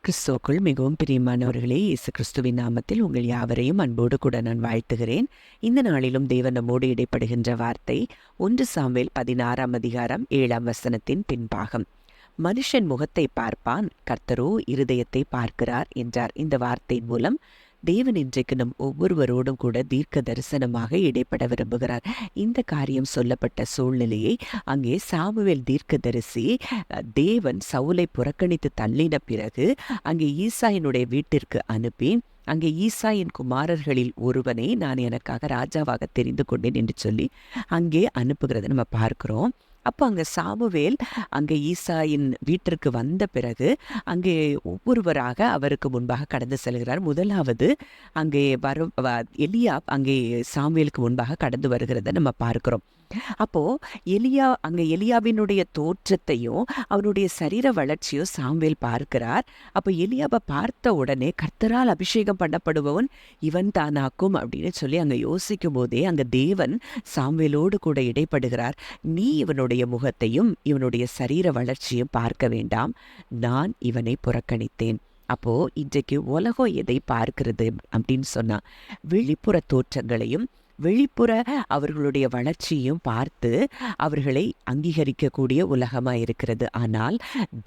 கிறிஸ்துவுக்குள் மிகவும் பிரியமானவர்களே, இயேசு கிறிஸ்துவின் நாமத்தில் உங்கள் யாவரையும் அன்போடு கூட நான் வாழ்த்துகிறேன். இந்த நாளிலும் தேவன் நம்மோடு இடைப்படுகின்ற வார்த்தை 1 சாமுவேல் 16ஆம் அதிகாரம் 7ஆம் வசனத்தின் பின்பாகம். மனுஷன் முகத்தை பார்ப்பான், கர்த்தரோ இருதயத்தை பார்க்கிறார் என்றார். இந்த வார்த்தையின் மூலம் தேவன் இன்றைக்கு நம் ஒவ்வொருவரோடும் கூட தீர்க்க தரிசனமாக இடைப்பட விரும்புகிறார். இந்த காரியம் சொல்லப்பட்ட சூழ்நிலையை அங்கே சாமுவேல் தீர்க்கதரிசி தேவன் சவுலை புறக்கணித்து தள்ளின பிறகு அங்கே ஈசாயினுடைய வீட்டிற்கு அனுப்பி, அங்கே ஈசாயின் குமாரர்களில் ஒருவனை நான் எனக்காக ராஜாவாக தெரிந்து கொண்டேன் என்று சொல்லி அங்கே அனுப்புகிறத நம்ம பார்க்கிறோம். அப்போ அங்கே சாமுவேல் அங்கே ஈசாயின் வீட்டிற்கு வந்த பிறகு அங்கே ஒவ்வொருவராக அவருக்கு முன்பாக கடந்து செல்கிறார். முதலாவது அங்கே எலியாப் அங்கே சாமுவேலுக்கு முன்பாக கடந்து வருகிறத நம்ம பார்க்கிறோம். அப்போ எலியாவினுடைய தோற்றத்தையும் அவனுடைய சரீர வளர்ச்சியும் சாமுவேல் பார்க்கிறார். அப்போ எலியாபை பார்த்த உடனே கர்த்தரால் அபிஷேகம் பண்ணப்படுபவன் இவன் தானாக்கும் அப்படின்னு சொல்லி அங்கே யோசிக்கும் போதே அங்கே தேவன் சாமுவேலோடு கூட இடைப்படுகிறார். நீ இவனுடைய முகத்தையும் இவனுடைய சரீர வளர்ச்சியும் பார்க்க வேண்டாம், நான் இவனை புறக்கணித்தேன். அப்போ இன்றைக்கு உலகம் எதை பார்க்கிறது அப்படின்னு சொன்னா வெளிப்புற தோற்றங்களையும் வெளிப்புற அவர்களுடைய வளர்ச்சியும் பார்த்து அவர்களை அங்கீகரிக்கக்கூடிய உலகமாய் இருக்கிறது. ஆனால்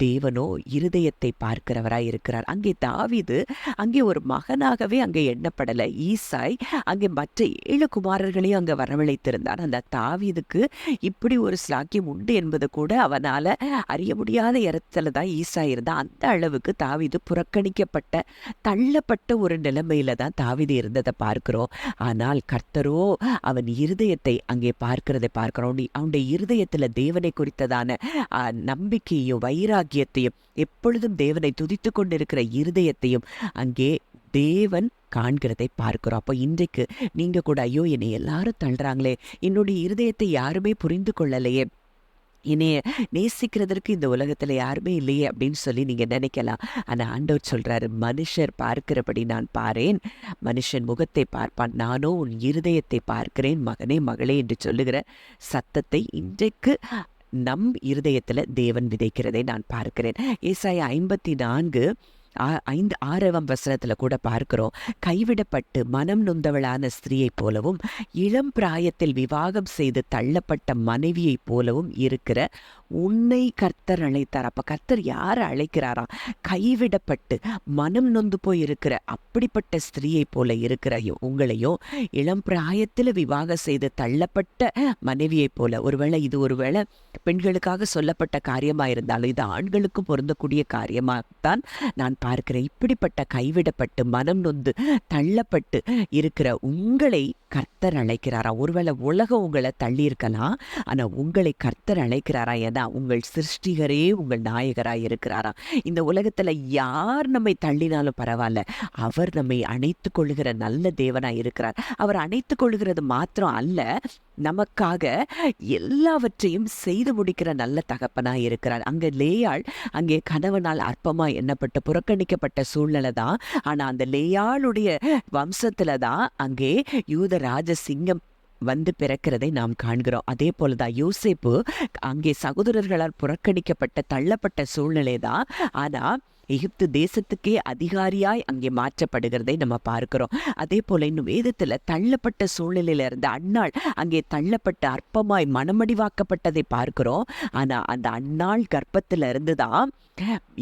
தேவனோ இருதயத்தை பார்க்கிறவராய் இருக்கிறார். அங்கே தாவீது அங்கே ஒரு மகனாகவே அங்கே எண்ணப்படலை. ஈசாய் அங்கே மற்ற 7 குமாரர்களையும் அங்கே வரவழைத்திருந்தான். அந்த தாவீதுக்கு இப்படி ஒரு ஸ்லாக்கியம் உண்டு என்பது கூட அவனால் அறிய முடியாத இடத்துல தான் ஈசாய் இருந்தான். அந்த அளவுக்கு தாவீது புறக்கணிக்கப்பட்ட தள்ளப்பட்ட ஒரு நிலைமையில தான் தாவீது இருந்ததை பார்க்கிறோம். ஆனால் கர்த்தரோ அவன் இருதயத்தை அங்கே பார்க்கிறதை பார்க்கிறோம். அவனுடைய இருதயத்துல தேவனை குறித்ததான நம்பிக்கையும் வைராக்கியத்தையும் எப்பொழுதும் தேவனை துதித்து கொண்டிருக்கிற இருதயத்தையும் அங்கே தேவன் காண்கிறதை பார்க்கிறோம். அப்போ இன்றைக்கு நீங்க கூட ஐயோ என்னை எல்லாரும் தள்ளுறாங்களே, என்னுடைய இருதயத்தை யாருமே புரிந்து கொள்ளலையே, என்னைய நேசிக்கிறதற்கு இந்த உலகத்துல யாருமே இல்லையே அப்படின்னு சொல்லி நீங்க நினைக்கலாம். ஆனா ஆண்டவர் சொல்றாரு, மனுஷர் பார்க்கிறபடி நான் பாரேன், மனுஷன் முகத்தை பார்ப்பான், நானோ உன் இருதயத்தை பார்க்கிறேன் மகனே மகளே என்று சொல்லுகிற சத்தத்தை இன்றைக்கு நம் இருதயத்துல தேவன் விதைக்கிறதை நான் பார்க்கிறேன். ஏசாயா 54:6ஆம் வசனத்துல கூட பார்க்கிறோம், கைவிடப்பட்டு மனம் நொந்தவளான ஸ்திரீயைப் போலவும் இளம் பிராயத்தில் விவாகம் செய்து தள்ளப்பட்ட மனைவியைப் போலவும் இருக்கிற உன்னை கர்த்தர் அழைத்தார். அப்ப கர்த்தர் யாரை அழைக்கிறாராம்? கைவிடப்பட்டு மனம் நொந்து போய் இருக்கிற அப்படிப்பட்ட ஸ்திரீயை போல இருக்கிற உங்களையும் இளம் பிராயத்தில் விவாகம் செய்து தள்ளப்பட்ட மனைவியைப் போல. ஒருவேளை பெண்களுக்காக சொல்லப்பட்ட காரியமா இருந்தாலும் இது ஆண்களுக்கும் பொருந்தக்கூடிய காரியமாகத்தான் நான் பார்க்கிறேன். இப்படிப்பட்ட கைவிடப்பட்டு மனம் நொந்து தள்ளப்பட்டு இருக்கிற உங்களை கர்த்தர் அழைக்கிறாரா? ஒருவேளை உலகம் உங்களை தள்ளி இருக்கலாம், ஆனா உங்களை கர்த்தர் அழைக்கிறாரா? ஏன்னா உங்கள் சிருஷ்டிகரே உங்கள் நாயகராய் இருக்கிறாரா? இந்த உலகத்துல யார் நம்மை தள்ளினாலும் பரவாயில்ல, அவர் நம்மை அணைத்துக் கொள்ளுகிற நல்ல தேவனாய் இருக்கிறார். அவர் அணைத்துக் கொள்ளுகிறது மாத்திரம் அல்ல, நமக்காக எல்லாவற்றையும் செய்து முடிக்கிற நல்ல தகப்பனாய் இருக்கிறார். அங்கே லேயாள் அங்கே கணவனால் அற்பமாய் எண்ணப்பட்ட புறக்கணிக்கப்பட்ட சூழ்நிலை தான். ஆனா அந்த லேயாளுடைய வம்சத்துல தான் அங்கே யூத ராஜசிங்கம் வந்து பிறக்கிறதை நாம் காண்கிறோம். அதே போலதான் யோசேப்பு அங்கே சகோதரர்களால் புறக்கணிக்கப்பட்ட தள்ளப்பட்ட சூழ்நிலை தான். ஆனா எகிப்து தேசத்துக்கே அதிகாரியாய் அங்கே மாற்றப்படுகிறதை நம்ம பார்க்கிறோம். அதே போல இன்னும் வேதத்துல தள்ளப்பட்ட சூழ்நிலையில இருந்த அன்னாள் அங்கே தள்ளப்பட்ட அற்பமாய் மனமடிவாக்கப்பட்டதை பார்க்கிறோம். ஆனா அந்த அன்னாள் கர்ப்பத்துல இருந்துதான்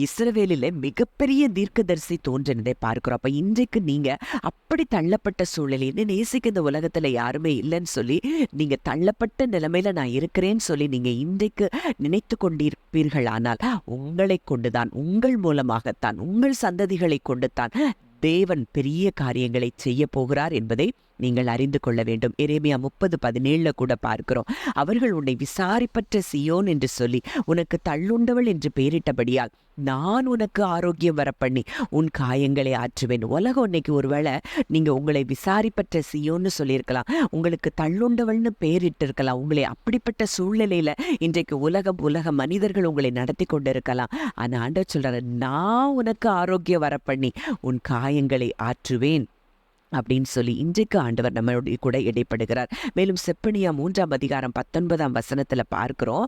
இஸ்ரவேலில மிகப்பெரிய தீர்க்கதரிசி தோன்றினதை பார்க்கிறோம். அப்ப இன்றைக்கு நீங்க அப்படி தள்ளப்பட்ட சூழ்நிலைன்னு நேசிக்க இந்த உலகத்துல யாருமே இல்லைன்னு சொல்லி நீங்க தள்ளப்பட்ட நிலைமையில நான் இருக்கிறேன்னு சொல்லி நீங்க இன்றைக்கு நினைத்து கொண்டிருப்பீர்கள். ஆனால் உங்களை கொண்டுதான், உங்கள் மூலமாகத்தான், உங்கள் சந்ததிகளை கொண்டுதான் தேவன் பெரிய காரியங்களை செய்ய போகிறார் என்பதை நீங்கள் அறிந்து கொள்ள வேண்டும். எரேமியா 30:17 கூட பார்க்கிறோம், அவர்கள் உன்னை விசாரிப்பற்ற சியோன் என்று சொல்லி உனக்கு தள்ளுண்டவள் என்று பெயரிட்டபடியால் நான் உனக்கு ஆரோக்கியம் வரப்பண்ணி உன் காயங்களை ஆற்றுவேன். உலகம் இன்னைக்கு ஒருவேளை நீங்க உங்களை விசாரிப்பற்ற சியோன்னு சொல்லியிருக்கலாம், உங்களுக்கு தள்ளுண்டவள்னு பெயரிட்டு இருக்கலாம். உங்களை அப்படிப்பட்ட சூழ்நிலையில இன்றைக்கு உலக மனிதர்கள் உங்களை நடத்தி கொண்டு இருக்கலாம். ஆனா ஆண்டவர் சொல்றாரு, நான் உனக்கு ஆரோக்கியம் வரப்பண்ணி உன் காயங்களை ஆற்றுவேன். அப்படின்னு சொல்லி இன்றைக்கு ஆண்டவர் நம்மளுடைய கூட இடைப்படுகிறார். மேலும் செப்பனியா 3ஆம் அதிகாரம் 19ஆம் வசனத்துல பார்க்கிறோம்,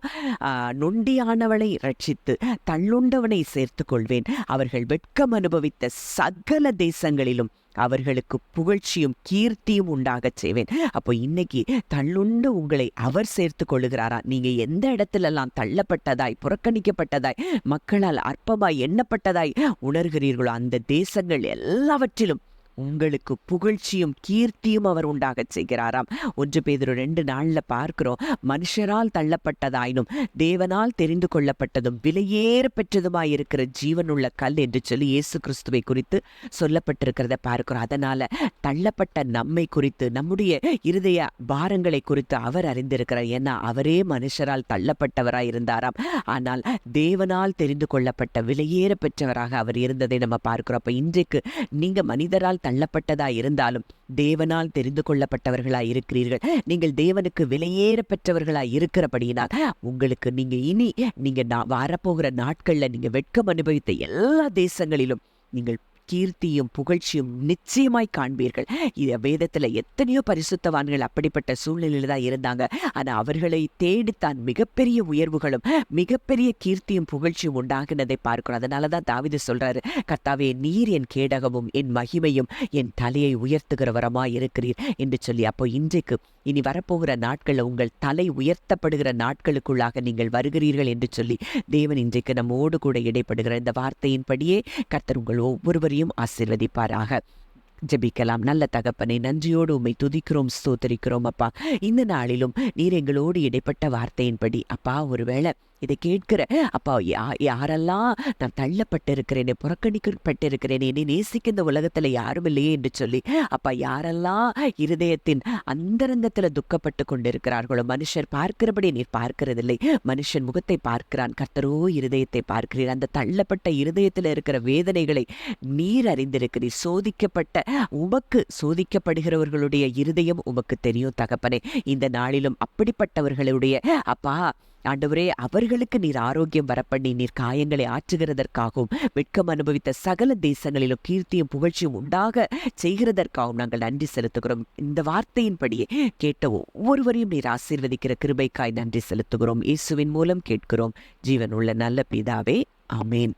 நொண்டியானவனை ரட்சித்து தள்ளுண்டவனை சேர்த்து கொள்வேன், அவர்கள் வெட்கம் அனுபவித்த சகல தேசங்களிலும் அவர்களுக்கு புகழ்ச்சியும் கீர்த்தியும் உண்டாகச் செய்வேன். அப்போ இன்னைக்கு தள்ளுண்டு உங்களை அவர் சேர்த்து கொள்ளுகிறாரா? நீங்க எந்த இடத்துலலாம் தள்ளப்பட்டதாய், புறக்கணிக்கப்பட்டதாய், மக்களால் அற்பமாய் எண்ணப்பட்டதாய் உணர்கிறீர்களோ அந்த தேசங்கள் எல்லாவற்றிலும் உங்களுக்கு புகழ்ச்சியும் கீர்த்தியும் அவர் உண்டாகச் செய்கிறாராம். 1 பேதுரு 2:4 பார்க்கிறோம், மனுஷரால் தள்ளப்பட்டதாயினும் தேவனால் தெரிந்து கொள்ளப்பட்டதும் விலையேற பெற்றதுமாய் இருக்கிற ஜீவனுள்ள கல் என்று சொல்லி இயேசு கிறிஸ்துவை குறித்து சொல்லப்பட்டிருக்கிறத பார்க்கிறோம். அதனால தள்ளப்பட்ட நம்மை குறித்து, நம்முடைய இருதய பாரங்களை குறித்து அவர் அறிந்திருக்கிறார். ஏன்னா அவரே மனுஷரால் தள்ளப்பட்டவராய் இருந்தாராம். ஆனால் தேவனால் தெரிந்து கொள்ளப்பட்ட விலையேற பெற்றவராக அவர் இருந்ததை நம்ம பார்க்கிறோம். அப்ப இன்றைக்கு நீங்க மனிதரால் தள்ளப்பட்டதா இருந்தாலும் தேவனால் தெரிந்து கொள்ளப்பட்டவர்களாய் இருக்கிறீர்கள். நீங்கள் தேவனுக்கு விலையேற பெற்றவர்களாய் இருக்கிறபடியினால் உங்களுக்கு நீங்க வரப்போகிற நாட்கள்ல நீங்க வெட்கம் அனுபவித்த எல்லா தேசங்களிலும் நீங்கள் கீர்த்தியும் புகழ்ச்சியும் நிச்சயமாய் காண்பீர்கள். இத வேதத்துல எத்தனையோ பரிசுத்தவான்கள் அப்படிப்பட்ட சூழ்நிலையில தான் இருந்தாங்க. ஆனா அவர்களை தேடித்தான் மிகப்பெரிய உயர்வுகளும் மிகப்பெரிய கீர்த்தியும் புகழ்ச்சியும் உண்டாகினதை பார்க்கிறோம். அதனாலதான் தாவீது சொல்றாரு, கர்த்தாவே நீர் என் கேடகமும் என் மகிமையும் என் தலையை உயர்த்துகிறவரமாய் இருக்கிறீர் என்று சொல்லி. அப்போ இன்றைக்கு இனி வரப்போகிற நாட்கள்ல உங்கள் தலை உயர்த்தப்படுகிற நாட்களுக்குள்ளாக நீங்கள் வருகிறீர்கள் என்று சொல்லி தேவன் இன்றைக்கு நம்மோடு கூட இடைப்படுகிற இந்த வார்த்தையின்படியே கர்த்தர் உங்கள் ஒவ்வொருவரையும் ஆசீர்வதிப்பாராக. ஜெபிக்கலாம். நல்ல தகப்பனை, நன்றியோடு உம்மை துதிக்கிறோம், ஸ்தோத்திரிக்கிறோம் அப்பா. இந்த நாளிலும் நீர் எங்களோடு இடைப்பட்ட வார்த்தையின்படி அப்பா, ஒருவேளை இதை கேட்கிற அப்பா யாரெல்லாம் நான் தள்ளப்பட்டிருக்கிறேனே, புறக்கணிக்கப்பட்டிருக்கிறேனே, என்னை நேசிக்க இந்த உலகத்துல யாரும் இல்லையே என்று சொல்லி அப்பா யாரெல்லாம் இருதயத்தின் அந்தரங்கத்துல துக்கப்பட்டு கொண்டிருக்கிறார்களோ, மனுஷர் பார்க்கிறபடி நீர் பார்க்கிறதில்லை, மனுஷன் முகத்தை பார்க்கிறான், கர்த்தரோ இருதயத்தை பார்க்கிறீர். அந்த தள்ளப்பட்ட இருதயத்துல இருக்கிற வேதனைகளை நீர் அறிந்திருக்கிறீர். சோதிக்கப்படுகிறவர்களுடைய இருதயம் உமக்கு தெரியும் தகப்பனே. இந்த நாளிலும் அப்படிப்பட்டவர்களுடைய அப்பா ஆண்டவரே, அவர்களுக்கு நீர் ஆரோக்கியம் வரப்பண்ணி நீர் காயங்களை ஆற்றுகிறதற்காகவும் வெட்கம் அனுபவித்த சகல தேசங்களிலும் கீர்த்தியும் புகழ்ச்சியும் உண்டாக செய்கிறதற்காகவும் நாங்கள் நன்றி செலுத்துகிறோம். இந்த வார்த்தையின்படியே கேட்ட ஒவ்வொருவரையும் நீர் ஆசீர்வதிக்கிற கிருபைக்காய் நன்றி செலுத்துகிறோம். இயேசுவின் மூலம் கேட்கிறோம் ஜீவனுள்ள நல்ல பிதாவே, ஆமேன்.